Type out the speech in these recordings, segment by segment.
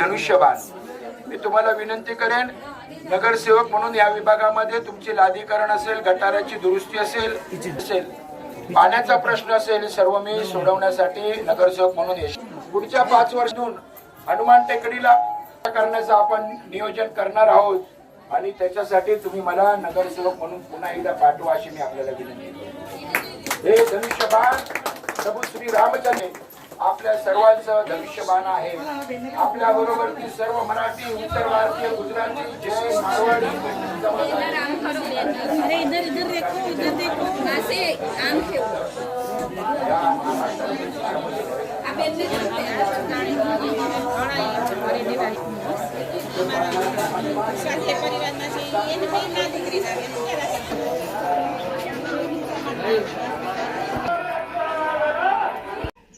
धनुष्यबाण. मी तुम्हाला विनंती करेन, नगरसेवक म्हणून या विभागामध्ये तुमची लादीकरण असेल, गटाराची दुरुस्ती असेल, पाण्याचा प्रश्न असेल, सर्व मी सोडवण्यासाठी नगरसेवक म्हणून येईल. पुढच्या 5 वर्षातून हनुमान टेकडीला करण्याचं आपण नियोजन करणार आहोत आणि त्याच्यासाठी तुम्ही मला नगरसेवक म्हणून पुन्हा एकदा पाठवा अशी मी आपल्याला विनंती करतो. हे धनुष्यबाण प्रभू श्री रामचंद्र आपल्या सर्वांचं धनुष्यबाण आहे. आपल्या बरोबर ती सर्व मराठी, उत्तर भारतीय, गुजराती, जैन, मारवाडी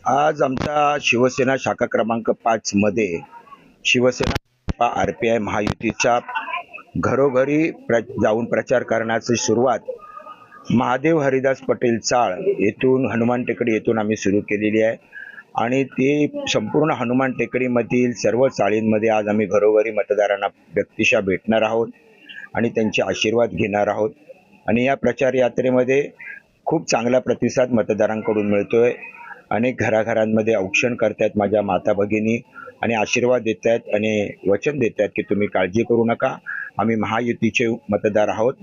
आज आमचा शिवसेना शाखा क्रमांक 5 मध्ये शिवसेना RPI महायुतीच्या घरोघरी जाऊन प्रचार करण्याची सुरुवात महादेव हरिदास पटेल चाळ येथून हनुमान टेकडी येथून आम्ही सुरू केलेली आहे आणि ती संपूर्ण हनुमान टेकडीमधील सर्व चाळींमध्ये आज आम्ही घरोघरी मतदारांना व्यक्तिशः भेटणार आहोत आणि त्यांचे आशीर्वाद घेणार आहोत. आणि या प्रचार यात्रेमध्ये खूप चांगला प्रतिसाद मतदारांकडून मिळतोय. अनेक घराघरांमध्ये औक्षण करतायत माझ्या माता भगिनी आणि आशीर्वाद देत आहेत आणि वचन देत आहेत की तुम्ही काळजी करू नका, आम्ही महायुतीचे मतदार आहोत,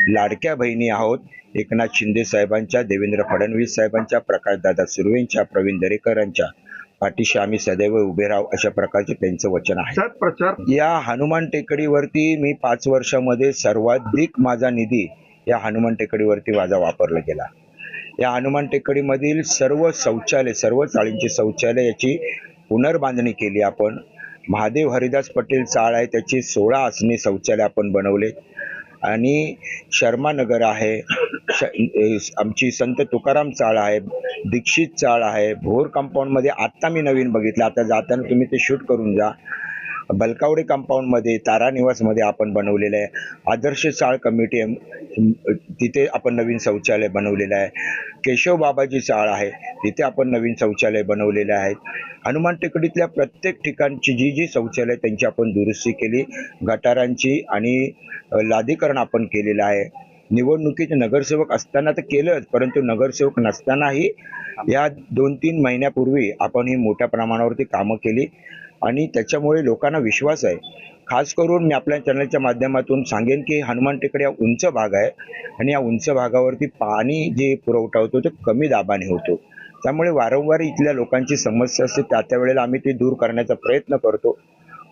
लाडक्या बहिणी आहोत, एकनाथ शिंदे साहेबांच्या, देवेंद्र फडणवीस साहेबांच्या, प्रकाशदादा सुर्वेंच्या, प्रवीण दरेकरांच्या पाठीशी आम्ही सदैव उभे राहू अशा प्रकारचे त्यांचं वचन आहे. या हनुमान टेकडीवरती मी 5 वर्षामध्ये सर्वाधिक माझा निधी या हनुमान टेकडीवरती माझा वापरला गेला. या हनुमान टेकडीमधील सर्व शौचालय, सर्व चाळींची शौचालय याची पुनर्बांधणी केली आपण. महादेव हरिदास पटेल चाळ आहे त्याची 16 आसनी शौचालय आपण बनवले आणि शर्मानगर आहे, आमची संत तुकाराम चाळ आहे, दीक्षित चाळ आहे, भोर कंपाऊंडमध्ये आत्ता मी नवीन बघितलं, आता जाताना तुम्ही ते शूट करून जा. बलकावडे कंपाऊंडमध्ये, तारा निवासमध्ये आपण बनवलेलं आहे. आदर्श चाळ कमिटी तिथे आपण नवीन शौचालय बनवलेलं आहे. केशव बाबाजी चाळ आहे तिथे आपण नवीन शौचालय बनवलेले आहेत. हनुमान टेकडीतल्या प्रत्येक ठिकाणची जी शौचालय त्यांची आपण दुरुस्ती केली, गटारांची आणि लादीकरण आपण केलेलं आहे. निवडणुकीचे नगरसेवक असताना तर केलंच, परंतु नगरसेवक नसतानाही या 2-3 महिन्यापूर्वी आपण ही मोठ्या प्रमाणावरती कामं केली आणि त्याच्यामुळे लोकांना विश्वास आहे. खास करून मी आपल्या चॅनलच्या माध्यमातून सांगेन की हनुमान टेकडी हा उंच भाग आहे आणि या उंच भागावरती पाणी जे पुरवठा होतो तो कमी दाबाने होतो. त्यामुळे वारंवार इथल्या लोकांची समस्या असते, त्या वेळेला आम्ही ती दूर करण्याचा प्रयत्न करतो.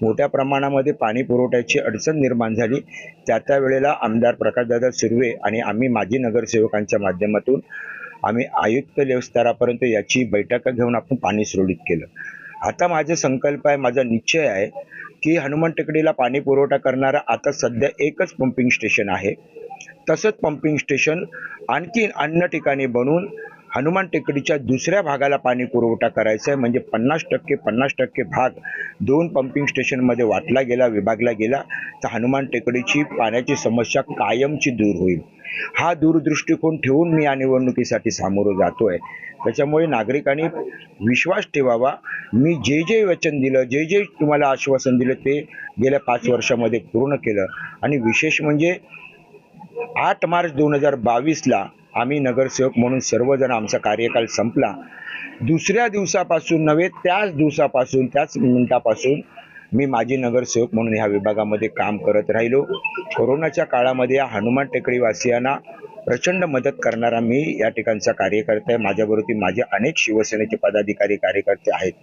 मोठ्या प्रमाणामध्ये पाणी पुरवठ्याची अडचण निर्माण झाली, त्या वेळेला आमदार प्रकाशदादा सुर्वे आणि आम्ही माजी नगरसेवकांच्या माध्यमातून आम्ही आयुक्त स्तरापर्यंत याची बैठका घेऊन आपण पाणी सुरळीत केलं. आता माझा संकल्प आहे, माझा निश्चय आहे की हनुमान टेकडीला पाणी पुरवठा करणारा आता सध्या एकच पंपिंग स्टेशन आहे. तसंच पंपिंग स्टेशन आणखी अन्य ठिकाणी बनवून हनुमान टेकडीच्या दुसऱ्या भागाला पाणी पुरवठा करायचा आहे. म्हणजे 50% भाग 2 पंपिंग स्टेशनमध्ये वाटला गेला, विभागला गेला तर हनुमान टेकडीची पाण्याची समस्या कायमची दूर होईल. हा दूरदृष्टिकोन ठेवून मी या निवडणुकीसाठी सामोरं जातोय. त्याच्यामुळे नागरिकांनी विश्वास ठेवावा. मी जे वचन दिलं, जे तुम्हाला आश्वासन दिलं ते गेल्या 5 वर्षामध्ये पूर्ण केलं. आणि विशेष म्हणजे 8 मार्च 2022ला आम्ही नगरसेवक म्हणून सर्वजण आमचा कार्यकाल संपला. दुसऱ्या दिवसापासून नव्हे, त्याच दिवसापासून, त्याच मिनिटापासून मी माजी नगरसेवक म्हणून ह्या विभागामध्ये काम करत राहिलो. कोरोनाच्या काळामध्ये या हनुमान टेकडी वासियांना प्रचंड मदत करणारा मी या ठिकाणचा कार्यकर्ता आहे. माझ्याबरोबर माझे अनेक शिवसेनेचे पदाधिकारी कार्यकर्ते आहेत.